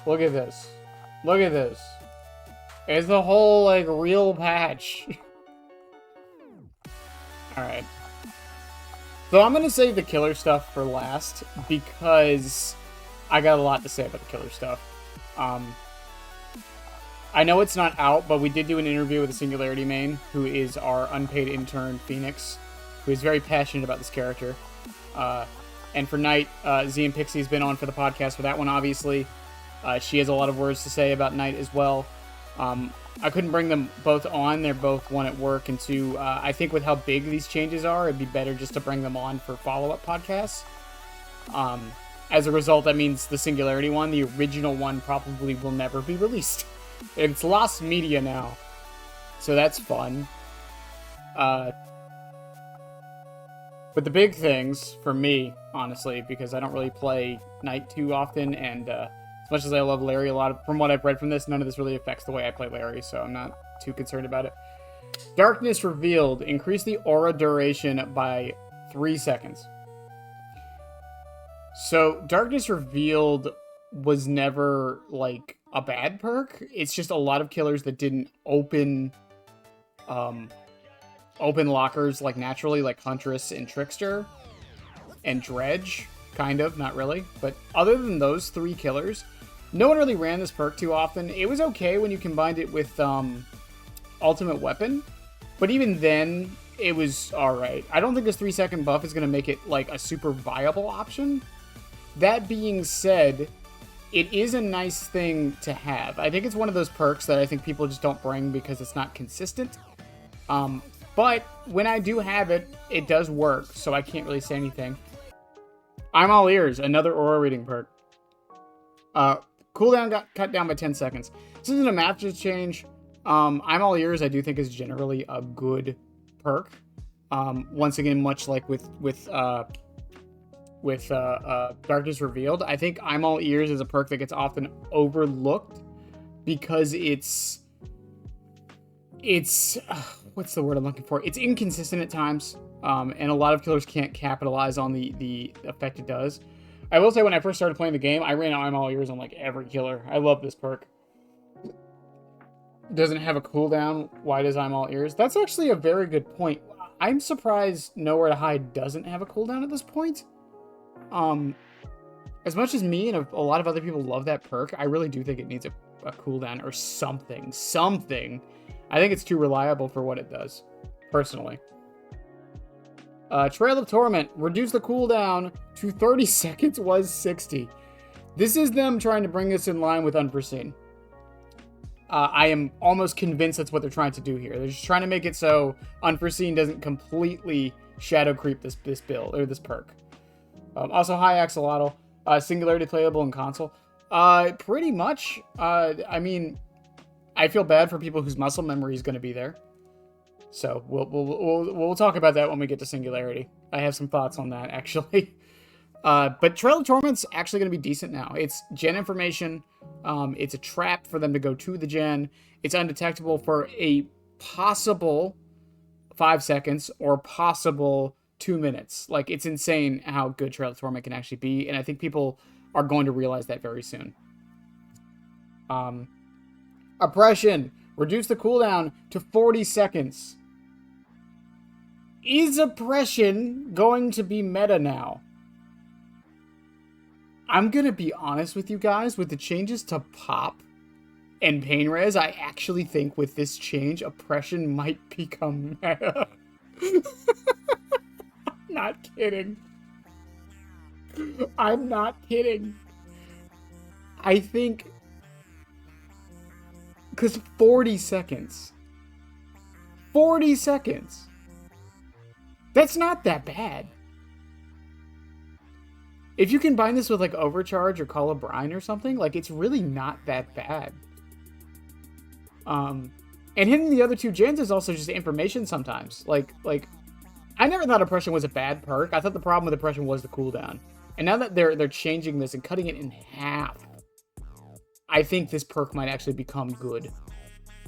Look at this. Look at this. It's the whole, like, real patch. Alright. So I'm gonna save the killer stuff for last, because I got a lot to say about the killer stuff. I know it's not out, but we did do an interview with the Singularity main, who is our unpaid intern, Phoenix, who is very passionate about this character. And for Knight, Z and Pixie's been on for the podcast for that one, obviously. She has a lot of words to say about Knight as well. I couldn't bring them both on. They're both, one, at work, and two, I think with how big these changes are, it'd be better just to bring them on for follow-up podcasts. As a result, that means the Singularity one, the original one, probably will never be released. It's lost media now. So that's fun. But the big things, for me, honestly, because I don't really play Knight too often, and as much as I love Larry a lot, from what I've read from this, none of this really affects the way I play Larry, so I'm not too concerned about it. Darkness Revealed. Increase the aura duration by 3 seconds. So, Darkness Revealed was never, like, a bad perk. It's just a lot of killers that didn't open lockers, like, naturally, like Huntress and Trickster and Dredge, kind of, not really. But other than those 3 killers, no one really ran this perk too often. It was okay when you combined it with Ultimate Weapon, but even then, it was alright. I don't think this 3-second buff is going to make it, like, a super viable option. That being said, it is a nice thing to have. I think it's one of those perks that I think people just don't bring because it's not consistent. But when I do have it, it does work, so I can't really say anything. I'm all ears, another aura reading perk. Cooldown got cut down by 10 seconds. This isn't a master change. I'm all ears, I do think is generally a good perk. Once again, much like with Darkness Revealed, I think I'm all ears is a perk that gets often overlooked because it's what's the word I'm looking for? It's inconsistent at times, and a lot of killers can't capitalize on the effect it does. I will say, when I first started playing the game, I ran I'm all ears on like every killer. I love this perk. Doesn't have a cooldown. Why does I'm all ears? That's actually a very good point. I'm surprised Nowhere to Hide doesn't have a cooldown at this point. As much as me and a lot of other people love that perk, I really do think it needs a cooldown or something. I think it's too reliable for what it does, personally. Trail of Torment. Reduce the cooldown to 30 seconds, was 60. This is them trying to bring this in line with Unforeseen. I am almost convinced that's what they're trying to do here. They're just trying to make it so Unforeseen doesn't completely shadow creep this build, or this perk. Also, high axolotl. Singularity playable in console. Pretty much. I mean, I feel bad for people whose muscle memory is going to be there. So we'll talk about that when we get to Singularity. I have some thoughts on that, actually. But Trail of Torment's actually going to be decent now. It's gen information. It's a trap for them to go to the gen. It's undetectable for a possible 5 seconds or possible 2 minutes. Like, it's insane how good Trail of Torment can actually be, and I think people are going to realize that very soon. Oppression. Reduce the cooldown to 40 seconds. Is Oppression going to be meta now? I'm going to be honest with you guys. With the changes to Pop and Pain Res, I actually think with this change, Oppression might become meta. Not kidding. I'm not kidding. I think... Because 40 seconds. 40 seconds. That's not that bad. If you combine this with, like, Overcharge or Call of Brine or something, like, it's really not that bad. And hitting the other 2 gens is also just information sometimes. Like, I never thought Oppression was a bad perk. I thought the problem with Oppression was the cooldown. And now that they're changing this and cutting it in half, I think this perk might actually become good.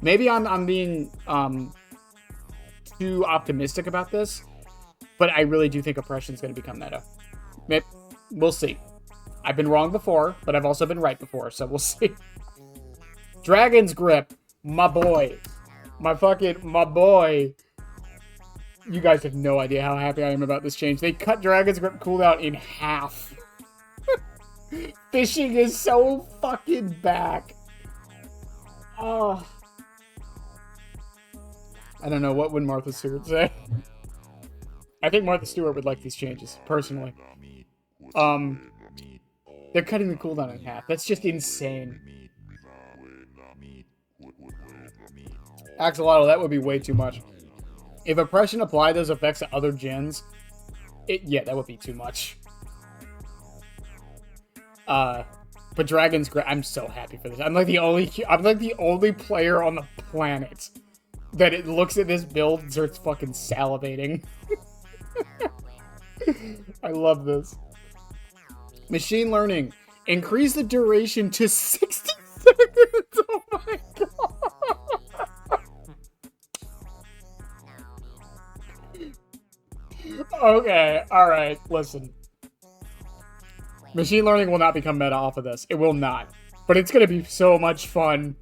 Maybe I'm being too optimistic about this, but I really do think Oppression's going to become meta. Maybe, we'll see. I've been wrong before, but I've also been right before, so we'll see. Dragon's Grip. My boy. My boy. You guys have no idea how happy I am about this change. They cut Dragon's Grip cooldown in half. Fishing is so fucking back. Oh. I don't know, what would Martha Stewart say? I think Martha Stewart would like these changes, personally. They're cutting the cooldown in half. That's just insane. Axolotl, that would be way too much. If oppression applied those effects to other gens, yeah, that would be too much. But Dragon's Grip, I'm so happy for this. I'm like the only player on the planet that it looks at this build and starts fucking salivating. I love this. Machine learning. Increase the duration to 60 seconds. Oh my god. Okay, alright, listen. Machine learning will not become meta off of this. It will not. But it's going to be so much fun.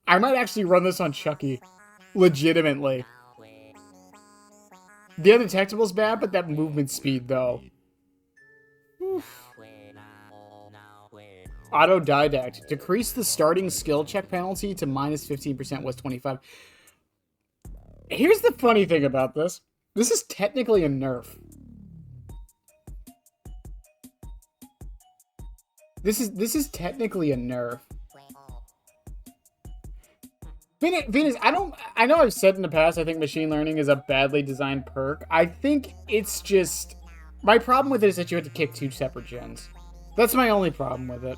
I might actually run this on Chucky. Legitimately. The undetectable's bad, but that movement speed, though. Oof. Autodidact. Decrease the starting skill check penalty to minus 15% was 25. Here's the funny thing about this. This is technically a nerf. This is technically a nerf. Venus, I know I've said in the past I think machine learning is a badly designed perk. I think it's just... My problem with it is that you have to kick 2 separate gens. That's my only problem with it.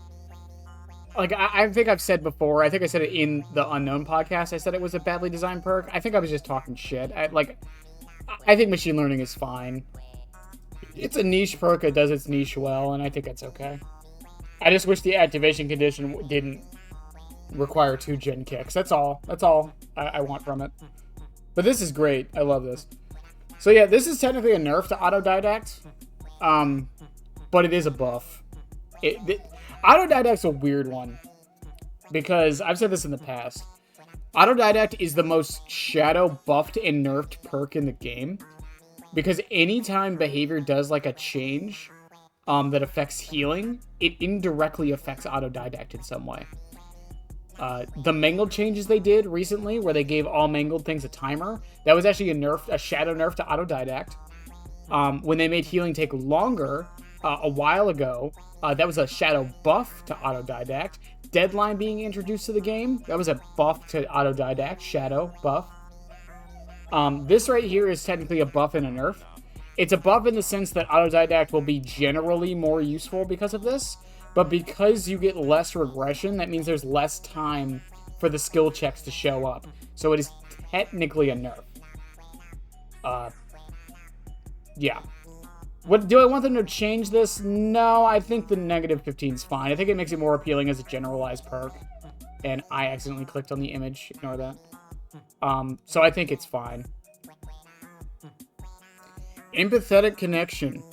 Like, I think I've said before, I think I said it in the Unknown podcast, I said it was a badly designed perk. I think I was just talking shit. I think machine learning is fine. It's a niche perk, it does its niche well, and I think that's okay. I just wish the activation condition didn't require 2 gen kicks. That's all I want from it. But this is great. I love this. So yeah, this is technically a nerf to Autodidact. But it is a buff. Autodidact's a weird one. Because I've said this in the past. Autodidact is the most shadow buffed and nerfed perk in the game. Because anytime behavior does like a change that affects healing, it indirectly affects Autodidact in some way. The mangled changes they did recently, where they gave all mangled things a timer, that was actually a shadow nerf to Autodidact. When they made healing take longer a while ago, that was a shadow buff to Autodidact. Deadline being introduced to the game, that was a buff to Autodidact, shadow buff. This right here is technically a buff and a nerf. It's a buff in the sense that Autodidact will be generally more useful because of this. But because you get less regression, that means there's less time for the skill checks to show up. So it is technically a nerf. Yeah. Do I want them to change this? No, I think the negative 15 is fine. I think it makes it more appealing as a generalized perk. And I accidentally clicked on the image. Ignore that. So I think it's fine. Empathetic Connection.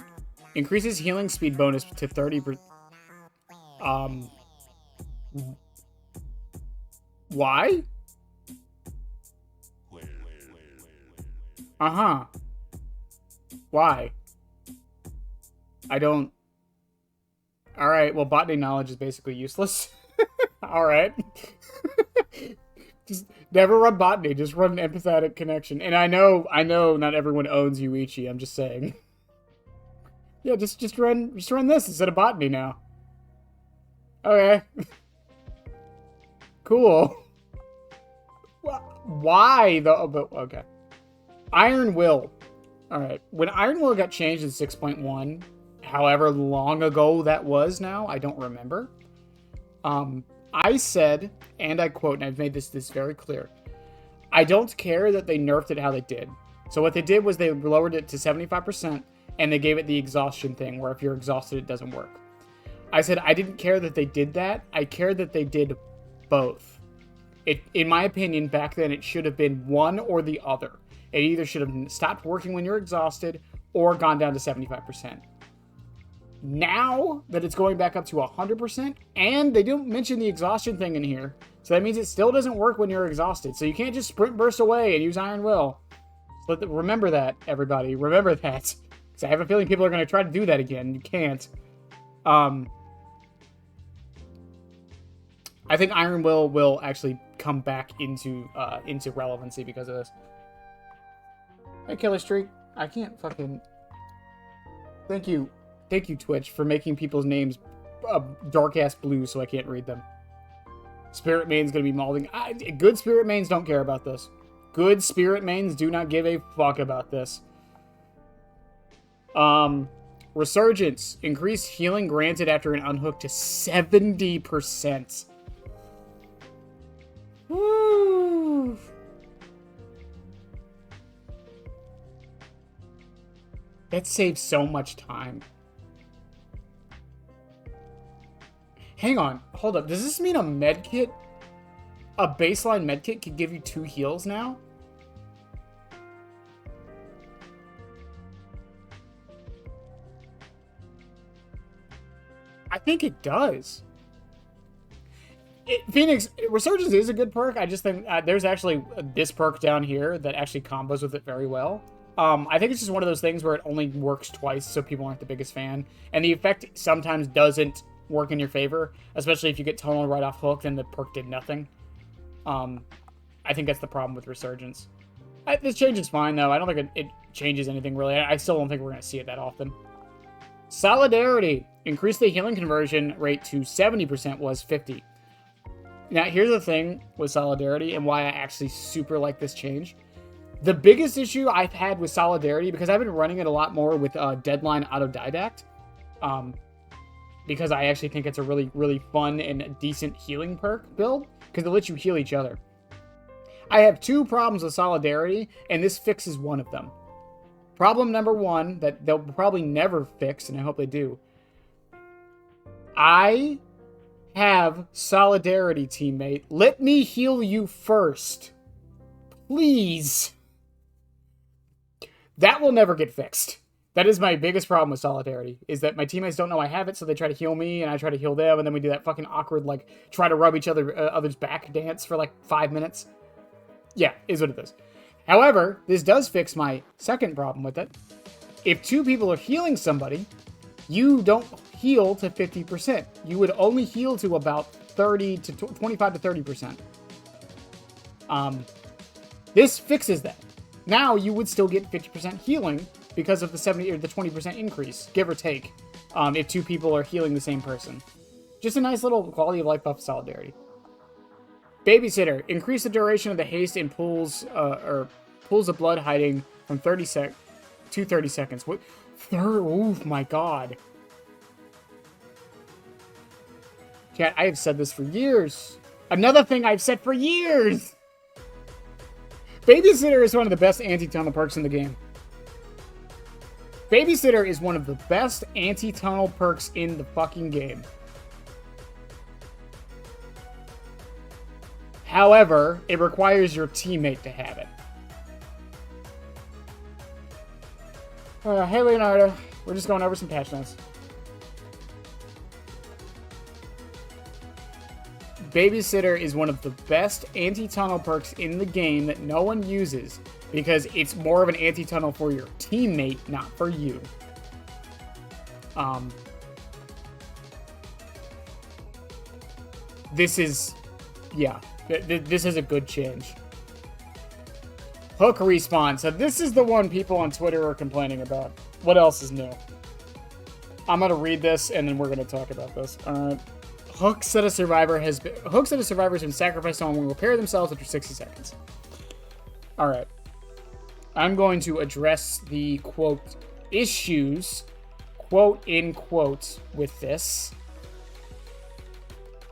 Increases healing speed bonus to 30%. Why? Uh-huh. Why? I don't... Alright, well, botany knowledge is basically useless. Alright. Just never run botany, just run an empathetic connection. And I know not everyone owns Yuichi, I'm just saying. Yeah, just run this instead of botany now. Okay. Cool. Why though? But okay. Iron Will. Alright. When Iron Will got changed in 6.1, however long ago that was now, I don't remember. I said, and I quote, and I've made this very clear, I don't care that they nerfed it how they did. So what they did was they lowered it to 75%, and they gave it the exhaustion thing, where if you're exhausted, it doesn't work. I said I didn't care that they did that. I cared that they did both. In my opinion, back then, it should have been one or the other. It either should have stopped working when you're exhausted or gone down to 75%. Now that it's going back up to 100%, and they don't mention the exhaustion thing in here, so that means it still doesn't work when you're exhausted. So you can't just sprint burst away and use Iron Will. So remember that, everybody. Remember that. Because I have a feeling people are going to try to do that again. You can't. I think Iron will actually come back into relevancy because of this. Hey, Killer Streak. I can't fucking... Thank you, Twitch, for making people's names dark-ass blue so I can't read them. Spirit Main's gonna be mauling. Good Spirit Mains don't care about this. Good Spirit Mains do not give a fuck about this. Resurgence. Increased healing granted after an unhook to 70%. Woo! That saves so much time. Hang on. Hold up. Does this mean a medkit, a baseline medkit, could give you 2 heals now? I think it does. Phoenix, Resurgence is a good perk. I just think there's actually this perk down here that actually combos with it very well. I think it's just one of those things where it only works twice, so people aren't the biggest fan. And the effect sometimes doesn't work in your favor, especially if you get tonal right off hook, then the perk did nothing. I think that's the problem with Resurgence. This change is fine, though. I don't think it changes anything, really. I still don't think we're going to see it that often. Solidarity. Increase the healing conversion rate to 70% was 50. Now, here's the thing with Solidarity and why I actually super like this change. The biggest issue I've had with Solidarity, because I've been running it a lot more with Deadline Autodidact, because I actually think it's a really, really fun and decent healing perk build, because it lets you heal each other. I have 2 problems with Solidarity, and this fixes one of them. Problem number 1, that they'll probably never fix, and I hope they do. I have Solidarity, teammate. Let me heal you first. Please. That will never get fixed. That is my biggest problem with Solidarity, is that my teammates don't know I have it, so they try to heal me, and I try to heal them, and then we do that fucking awkward, like, try to rub each other's back dance for, like, 5 minutes. Yeah, is what it is. However, this does fix my second problem with it. If 2 people are healing somebody, you don't heal to 50%. You would only heal to about 25 to 30%. This fixes that. Now you would still get 50% healing because of the 70 or the 20% increase, give or take, if 2 people are healing the same person. Just a nice little quality of life buff Solidarity. Babysitter. Increase the duration of the haste and pools of blood hiding from 30 to 30 seconds. What? Oh my god. Chat, I have said this for years. Another thing I've said for years! Babysitter is one of the best anti-tunnel perks in the game. Babysitter is one of the best anti-tunnel perks in the fucking game. However, it requires your teammate to have it. Hey, Leonardo. We're just going over some patch notes. Babysitter is one of the best anti-tunnel perks in the game that no one uses because it's more of an anti-tunnel for your teammate, not for you. This is... yeah. This is a good change. Hook respawn. So this is the one people on Twitter are complaining about. What else is new? I'm going to read this, and then we're going to talk about this. Hooks that a survivor has been sacrificed on will repair themselves after 60 seconds. Alright. I'm going to address the, quote, issues, quote, in quotes, with this.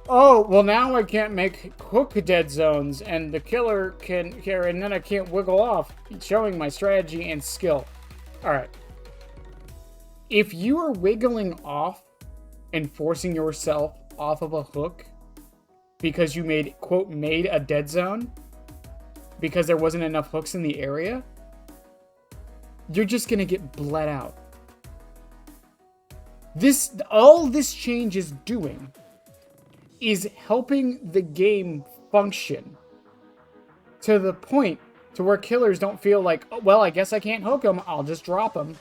Oh, well now I can't make hook dead zones, and the killer can care, and then I can't wiggle off, showing my strategy and skill. Alright. If you are wiggling off and forcing yourself off of a hook because you made a dead zone because there wasn't enough hooks in the area, you're just gonna get bled out. All this change is doing is helping the game function to the point to where killers don't feel like, oh, well, I guess I can't hook them. I'll just drop them.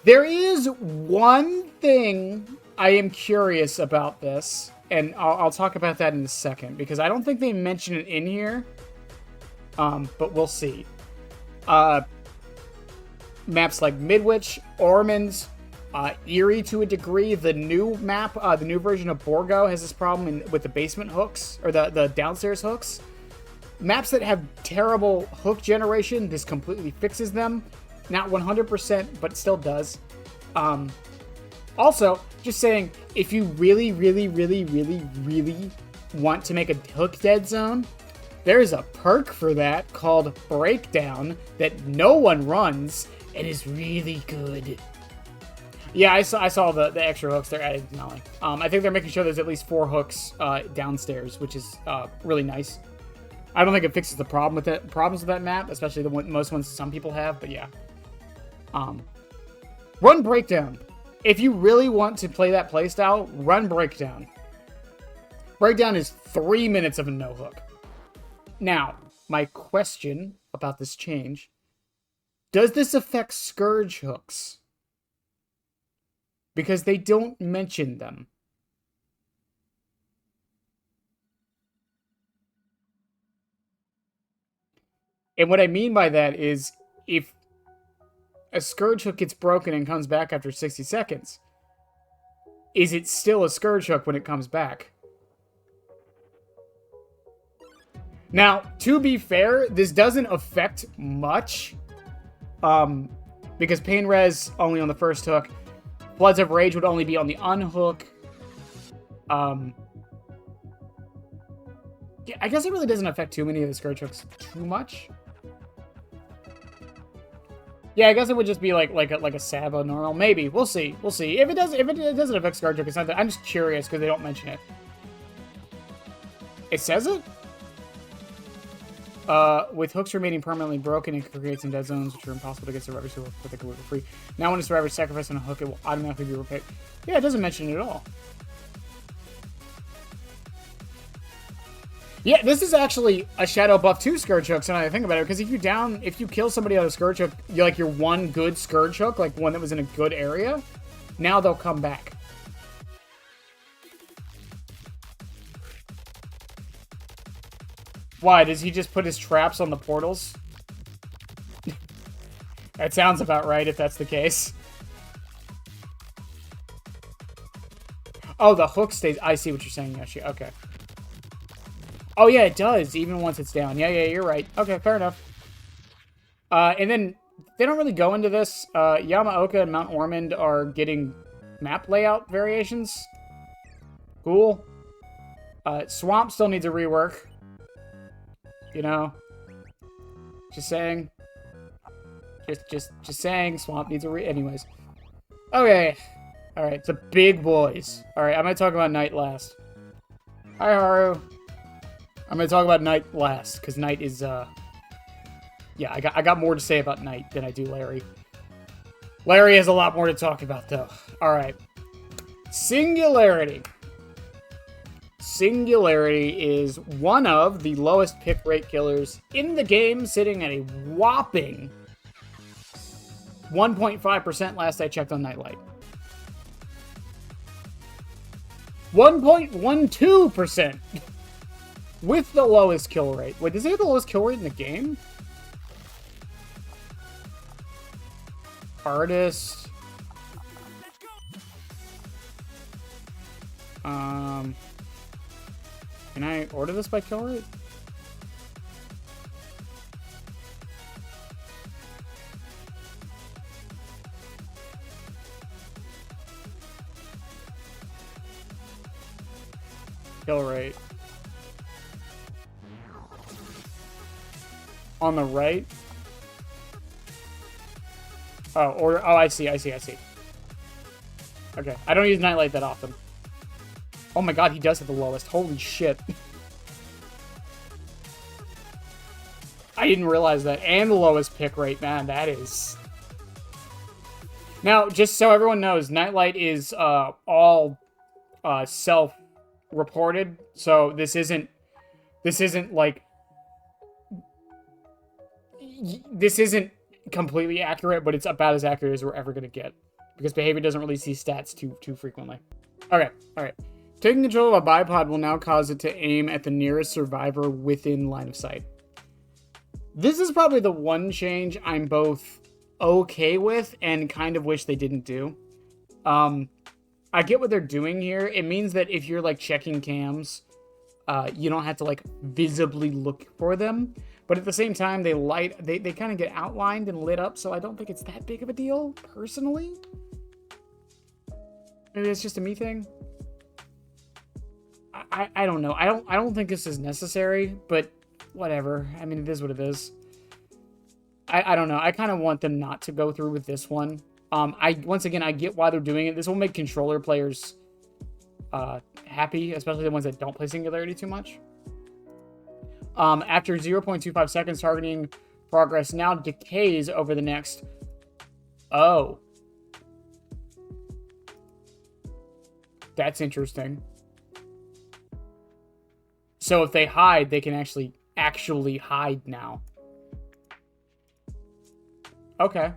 There is one thing I am curious about this, and I'll talk about that in a second, because I don't think they mention it in here, but we'll see. Maps like Midwich, Ormond, Erie to a degree. The new map, the new version of Borgo has this problem with the basement hooks, or the downstairs hooks. Maps that have terrible hook generation, this completely fixes them. Not 100%, but it still does. Also, just saying, if you really, really, really, really, really want to make a hook dead zone, there's a perk for that called Breakdown that no one runs and is really good. Yeah, I saw the extra hooks they're adding to Nolly. I think they're making sure there's at least 4 hooks downstairs, which is really nice. I don't think it fixes the problems with that map, especially most ones some people have, but yeah. Run Breakdown. If you really want to play that playstyle, run Breakdown. Breakdown is 3 minutes of a no-hook. Now, my question about this change, does this affect Scourge hooks? Because they don't mention them. And what I mean by that is, if a Scourge hook gets broken and comes back after 60 seconds, is it still a Scourge hook when it comes back? Now, to be fair, this doesn't affect much, because Pain Res only on the first hook. Floods of Rage would only be on the unhook. Yeah, I guess it really doesn't affect too many of the Scourge hooks too much. Yeah, I guess it would just be like a Sabo normal. Maybe. We'll see. We'll see. If it doesn't affect Scourge hook, it's not that. I'm just curious because they don't mention it. It says it? With hooks remaining permanently broken, it can create some dead zones which are impossible to get survivors who are particularly free. Now when a survivor sacrifices on a hook, it will automatically be repaired. Yeah, it doesn't mention it at all. Yeah, this is actually a shadow buff to Scourge hooks, now that I think about it, because if you kill somebody on a Scourge hook, you're like your one good Scourge hook, like one that was in a good area, now they'll come back. Why? Does he just put his traps on the portals? That sounds about right, if that's the case. Oh, the hook stays... I see what you're saying, Yoshi. Okay. Oh, yeah, it does, even once it's down. Yeah, you're right. Okay, fair enough. And then, they don't really go into this. Yamaoka and Mount Ormond are getting map layout variations. Cool. Swamp still needs a rework. You know, just saying. Just saying. Swamp needs a anyways. Okay. All right. The big boys. All right. I'm gonna talk about Night last. Hi, Haru. I'm gonna talk about Night last because Night is yeah. I got more to say about Night than I do Larry. Larry has a lot more to talk about though. All right. Singularity. Singularity is one of the lowest pick rate killers in the game, sitting at a whopping 1.5% last I checked on Nightlight. 1.12% with the lowest kill rate. Wait, does it have the lowest kill rate in the game? Artist. Can I order this by kill rate? Kill rate. On the right? Oh, order. Oh, I see. Okay. I don't use Nightlight that often. Oh my god, he does have the lowest. Holy shit. I didn't realize that. And the lowest pick rate, man. That is... Now, just so everyone knows, Nightlight is all self-reported, so this isn't like this isn't completely accurate, but it's about as accurate as we're ever gonna get because behavior doesn't release these stats too frequently. Okay, all right. Taking control of a bipod will now cause it to aim at the nearest survivor within line of sight. This is probably the one change I'm both okay with and kind of wish they didn't do. I get what they're doing here. It means that if you're like checking cams, you don't have to like visibly look for them. But at the same time, they kind of get outlined and lit up, so I don't think it's that big of a deal, personally. Maybe it's just a me thing. I don't know. I don't think this is necessary, but whatever. I mean, it is what it is. I don't know. I kind of want them not to go through with this one. Once again, I get why they're doing it. This will make controller players happy, especially the ones that don't play Singularity too much. After 0.25 seconds, targeting progress now decays over the next... Oh. That's interesting. So if they hide, they can actually hide now. Okay.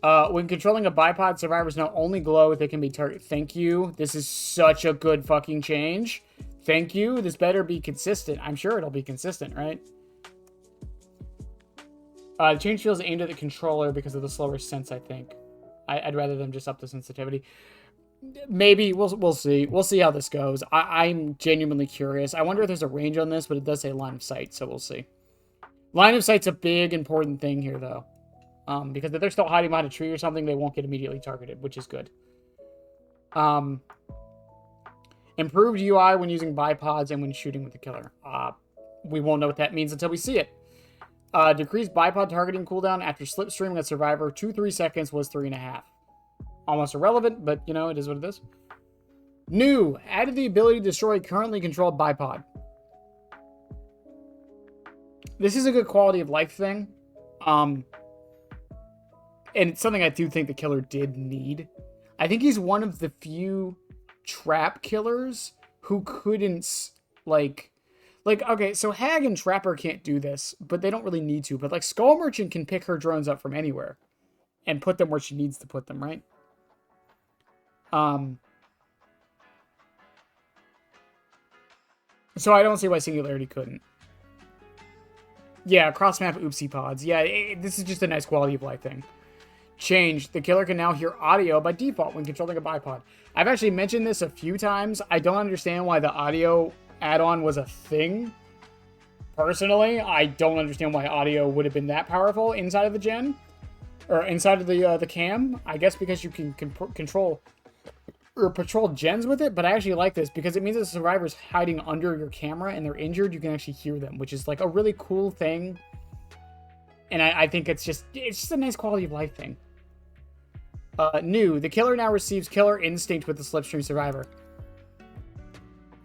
When controlling a bipod, survivors now only glow if they can be targeted. Thank you. This is such a good fucking change. Thank you. This better be consistent. I'm sure it'll be consistent, right? The change feels aimed at the controller because of the slower sense, I think. I'd rather them just up the sensitivity. Maybe. We'll see. We'll see how this goes. I'm genuinely curious. I wonder if there's a range on this, but it does say line of sight, so we'll see. Line of sight's a big, important thing here, though. Because if they're still hiding behind a tree or something, they won't get immediately targeted, which is good. Improved UI when using bipods and when shooting with the killer. We won't know what that means until we see it. Decreased bipod targeting cooldown after slipstreaming a survivor 2-3 seconds was 3.5. Almost irrelevant, but, you know, it is what it is. New. Added the ability to destroy currently controlled bipod. This is a good quality of life thing. And it's something I do think the killer did need. I think he's one of the few trap killers who couldn't, like, okay, so Hag and Trapper can't do this, but they don't really need to. But, like, Skull Merchant can pick her drones up from anywhere and put them where she needs to put them, right? So I don't see why Singularity couldn't. Yeah, cross-map oopsie pods. Yeah, this is just a nice quality of life thing. Change. The killer can now hear audio by default when controlling a bipod. I've actually mentioned this a few times. I don't understand why the audio add-on was a thing. Personally, I don't understand why audio would have been that powerful inside of the gen. Or inside of the cam. I guess because you can control or patrol gens with it, but I actually like this because it means that the survivor's hiding under your camera and they're injured, you can actually hear them, which is like a really cool thing. And I think it's just a nice quality of life thing. New. The killer now receives killer instinct with the slipstream survivor.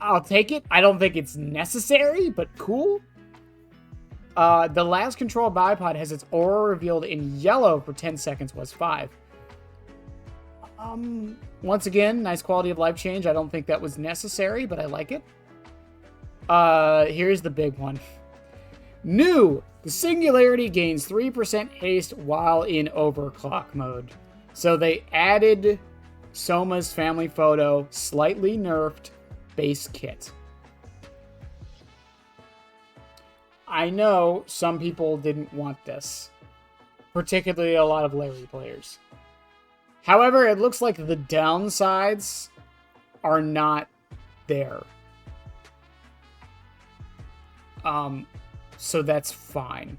I'll take it. I don't think it's necessary, but cool. The last control bipod has its aura revealed in yellow for 10 seconds was 5. Once again, nice quality of life change. I don't think that was necessary, but I like it. Here's the big one. New. The Singularity gains 3% haste while in overclock mode. So they added Soma's family photo, slightly nerfed base kit. I know some people didn't want this, particularly a lot of Larry players. However, it looks like the downsides are not there. So that's fine.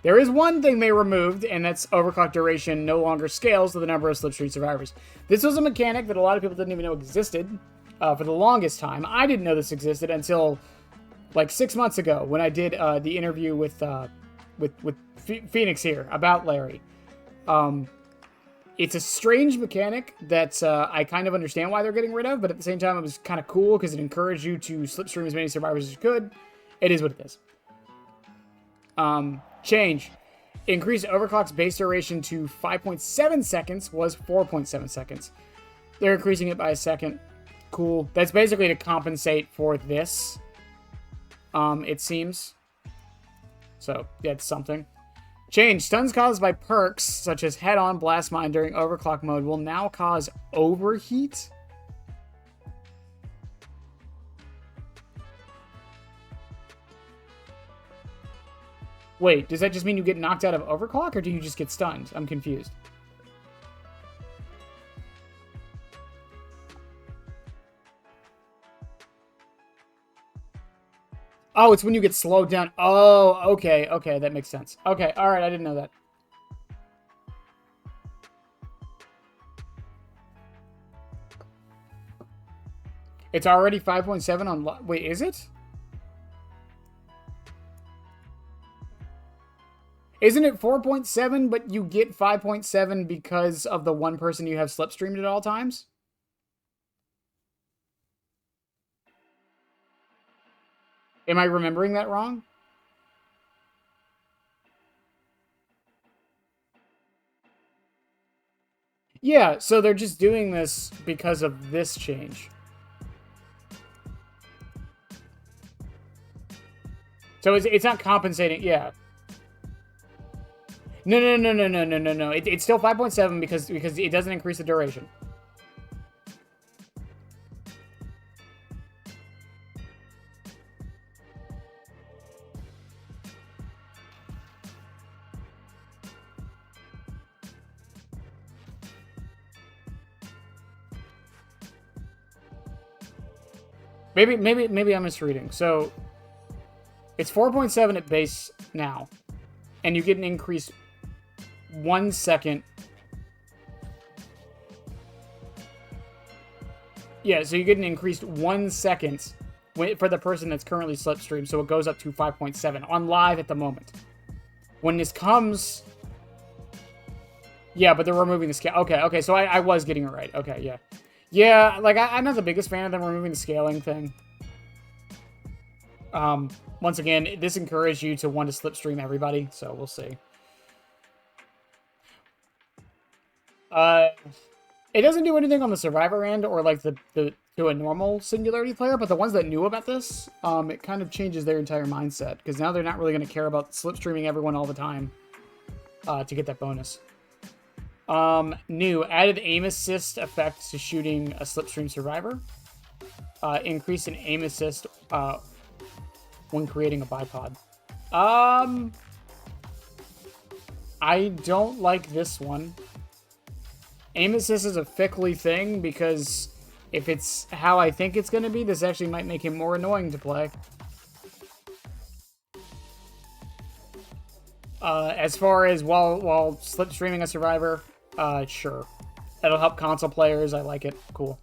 There is one thing they removed, and that's overclock duration no longer scales to the number of slipstream survivors. This was a mechanic that a lot of people didn't even know existed for the longest time. I didn't know this existed until like 6 months ago when I did the interview with Phoenix here about Larry. It's a strange mechanic that I kind of understand why they're getting rid of, but at the same time, it was kind of cool because it encouraged you to slipstream as many survivors as you could. It is what it is. Change. Increased overclock's base duration to 5.7 seconds was 4.7 seconds. They're increasing it by a second. Cool. That's basically to compensate for this. It seems. So, yeah, it's something. Change. Stuns caused by perks, such as head-on blast mine during overclock mode, will now cause overheat? Wait, does that just mean you get knocked out of overclock, or do you just get stunned? I'm confused. Oh, it's when you get slowed down. Oh, okay, okay, that makes sense. Okay, alright, I didn't know that. It's already 5.7 on... Wait, is it? Isn't it 4.7, but you get 5.7 because of the one person you have slipstreamed at all times? Am I remembering that wrong? Yeah, so they're just doing this because of this change. So it's not compensating, yeah. No. It's still 5.7 because it doesn't increase the duration. Maybe I'm misreading. So it's 4.7 at base now, and you get an increased 1 second. Yeah, so you get an increased 1 second for the person that's currently slipstream, so it goes up to 5.7 on live at the moment. When this comes... Yeah, but they're removing the scale. Okay, so I was getting it right. Okay, yeah. Yeah, like, I'm not the biggest fan of them removing the scaling thing. Once again, this encouraged you to want to slipstream everybody, so we'll see. It doesn't do anything on the Survivor end or, like, to a normal Singularity player, but the ones that knew about this, it kind of changes their entire mindset, because now they're not really going to care about slipstreaming everyone all the time to get that bonus. New. Added aim assist effect to shooting a slipstream survivor. Increase in aim assist when creating a bipod. I don't like this one. Aim assist is a fickly thing because if it's how I think it's going to be, this actually might make him more annoying to play. As far as while slipstreaming a survivor, sure. That'll help console players. I like it. Cool.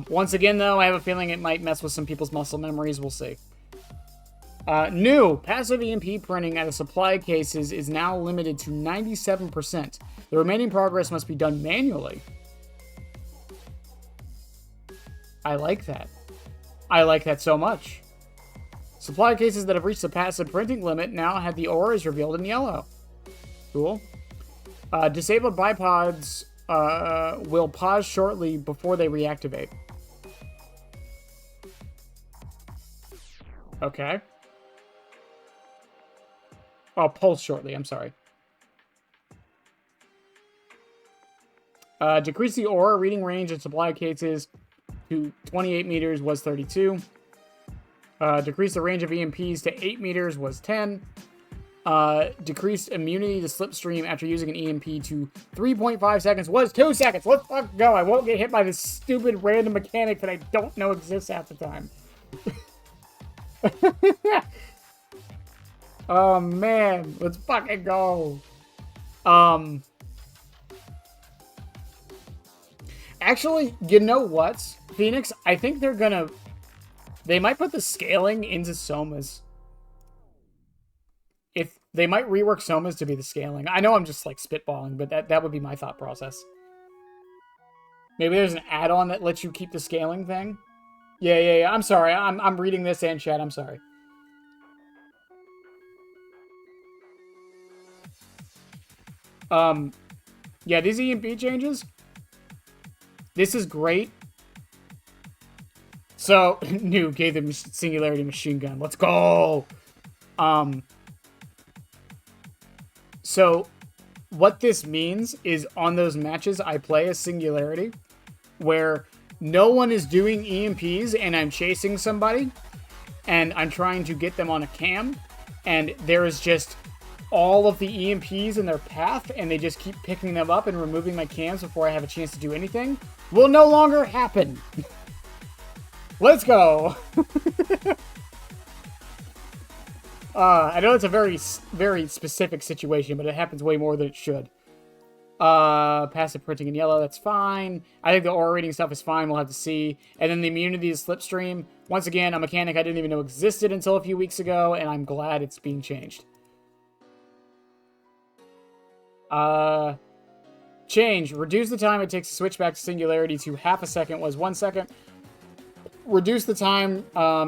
Once again, though, I have a feeling it might mess with some people's muscle memories. We'll see. New. Passive EMP printing out of supply cases is now limited to 97%. The remaining progress must be done manually. I like that. I like that so much. Supply cases that have reached the passive printing limit now have the auras revealed in yellow. Cool. Disabled bipods will pause shortly before they reactivate. Okay. Oh, pulse shortly, I'm sorry. Decrease the aura reading range of supply cases to 28 meters was 32. Decrease the range of EMPs to 8 meters was 10. Decreased immunity to slipstream after using an EMP to 3.5 seconds was 2 seconds. Let's fucking go. I won't get hit by this stupid random mechanic that I don't know exists half the time. Oh, man. Let's fucking go. Actually, you know what, Phoenix? I think they're gonna... They might put the scaling into Somas. If they might rework Somas to be the scaling. I know I'm just, like, spitballing, but that would be my thought process. Maybe there's an add-on that lets you keep the scaling thing? Yeah. I'm sorry. I'm reading this and chat. I'm sorry. Yeah, these EMP changes. This is great. So, New gave the Singularity machine gun. Let's go! So, what this means is on those matches, I play a Singularity where no one is doing EMPs and I'm chasing somebody and I'm trying to get them on a cam and there is just all of the EMPs in their path and they just keep picking them up and removing my cams before I have a chance to do anything, will no longer happen. Let's go. I know it's a very, very specific situation, but it happens way more than it should. Passive printing in yellow, that's fine. I think the aura reading stuff is fine, we'll have to see. And then the immunity to slipstream. Once again, a mechanic I didn't even know existed until a few weeks ago, and I'm glad it's being changed. Change. Reduce the time it takes to switch back to Singularity to half a second was 1 second. Reduce the time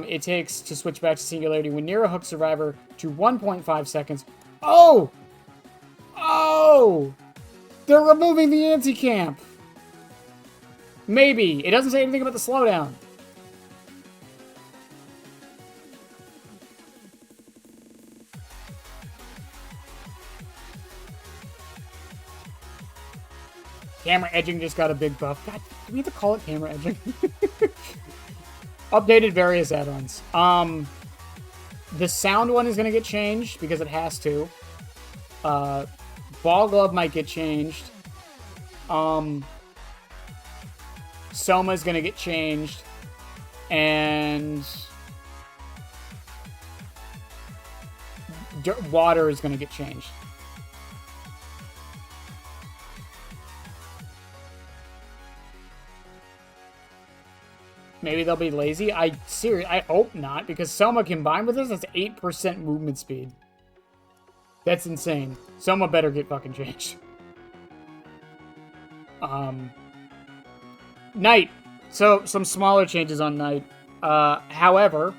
it takes to switch back to Singularity when near a hook survivor to 1.5 seconds. Oh! Oh! They're removing the anti-camp! Maybe. It doesn't say anything about the slowdown. Camera edging just got a big buff. God, do we have to call it camera edging? Updated various add-ons. The sound one is going to get changed because it has to. Ball glove might get changed. Soma is going to get changed. And water is going to get changed. Maybe they'll be lazy. I hope not, because Soma combined with this, that's 8% movement speed. That's insane. Soma better get fucking changed. Night. So, some smaller changes on Night. However,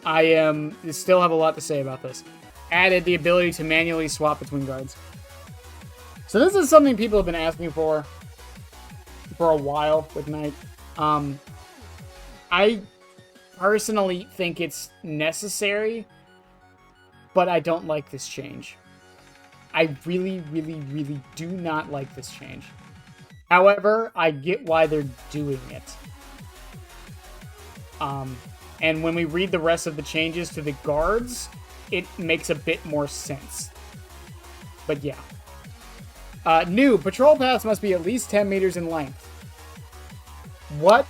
I still have a lot to say about this. Added the ability to manually swap between guards. So this is something people have been asking for a while with Night. I personally think it's necessary, but I don't like this change. I really, really, really do not like this change. However, I get why they're doing it. And when we read the rest of the changes to the guards, it makes a bit more sense. But yeah. New, patrol paths must be at least 10 meters in length. What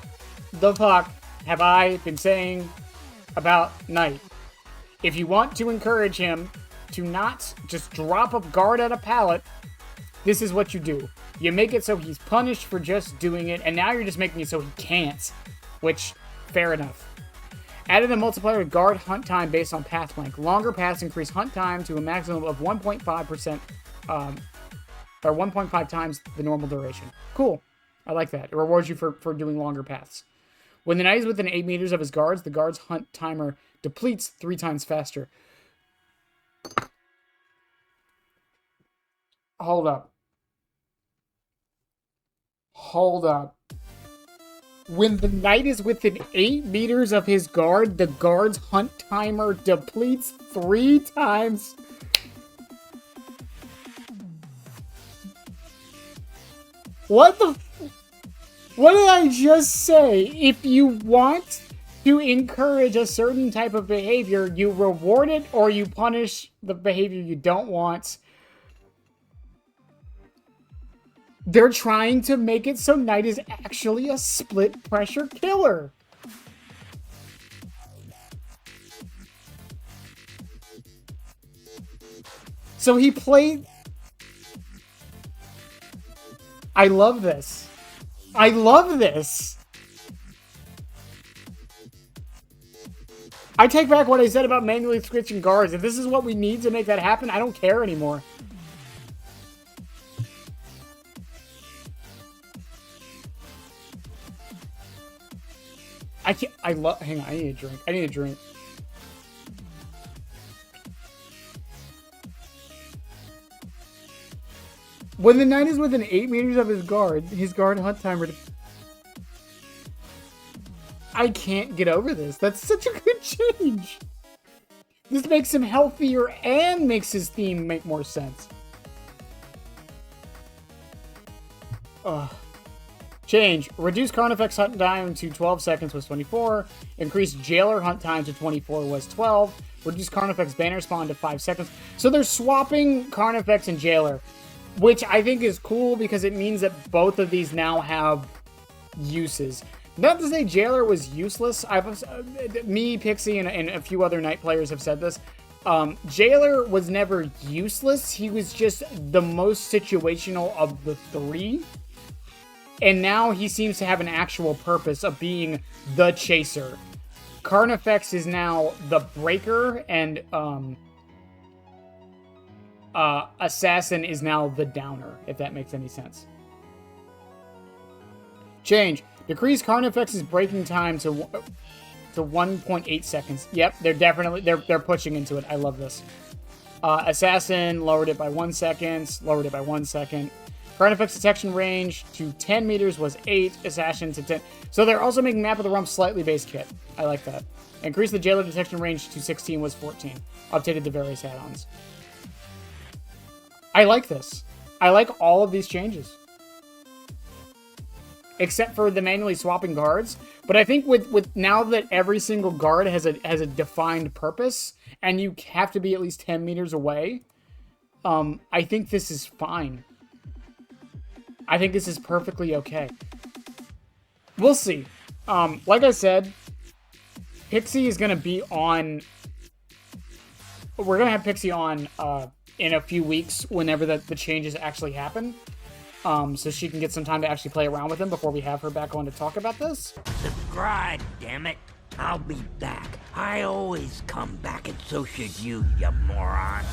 the fuck have I been saying about Knight? If you want to encourage him to not just drop a guard at a pallet, this is what you do. You make it so he's punished for just doing it, and now you're just making it so he can't. Which, fair enough. Added a multiplier with guard hunt time based on path length. Longer paths increase hunt time to a maximum of 1.5%, or 1.5 times the normal duration. Cool. I like that. It rewards you for doing longer paths. When the knight is within 8 meters of his guards, the guard's hunt timer depletes 3 times faster. Hold up. Hold up. When the knight is within 8 meters of his guard, the guard's hunt timer depletes 3 times. What the... What did I just say? If you want to encourage a certain type of behavior, you reward it or you punish the behavior you don't want. They're trying to make it so Knight is actually a split pressure killer. So he played... I love this. I love this. I take back what I said about manually switching guards. If this is what we need to make that happen, I don't care anymore. I can't... Hang on, I need a drink. I need a drink. When the knight is within 8 meters of his guard hunt timer... I can't get over this. That's such a good change. This makes him healthier and makes his theme make more sense. Change. Reduce Carnifex hunt time to 12 seconds was 24. Increase Jailer hunt time to 24 was 12. Reduce Carnifex banner spawn to 5 seconds. So they're swapping Carnifex and Jailer, which I think is cool because it means that both of these now have uses. Not to say Jailer was useless. Me, Pixie, and a few other Knight players have said this. Jailer was never useless. He was just the most situational of the three. And now he seems to have an actual purpose of being the chaser. Carnifex is now the breaker, and Assassin is now the downer, if that makes any sense. Change. Decrease Carnifex's breaking time to 1.8 seconds. Yep, they're pushing into it. I love this. Assassin lowered it by 1 second. Lowered it by 1 second. Carnifex detection range to 10 meters was 8. Assassin to 10. So they're also making Map of the Rump slightly base kit. I like that. Increase the Jailer detection range to 16 was 14. Updated the various add-ons. I like this. I like all of these changes. Except for the manually swapping guards. But I think with now that every single guard has a defined purpose, and you have to be at least 10 meters away, I think this is fine. I think this is perfectly okay. We'll see. Like I said, Pixie is going to be on... We're going to have Pixie on in a few weeks whenever the changes actually happen. So she can get some time to actually play around with them before we have her back on to talk about this. Subscribe, damn it. I'll be back. I always come back, and so should you, you moron.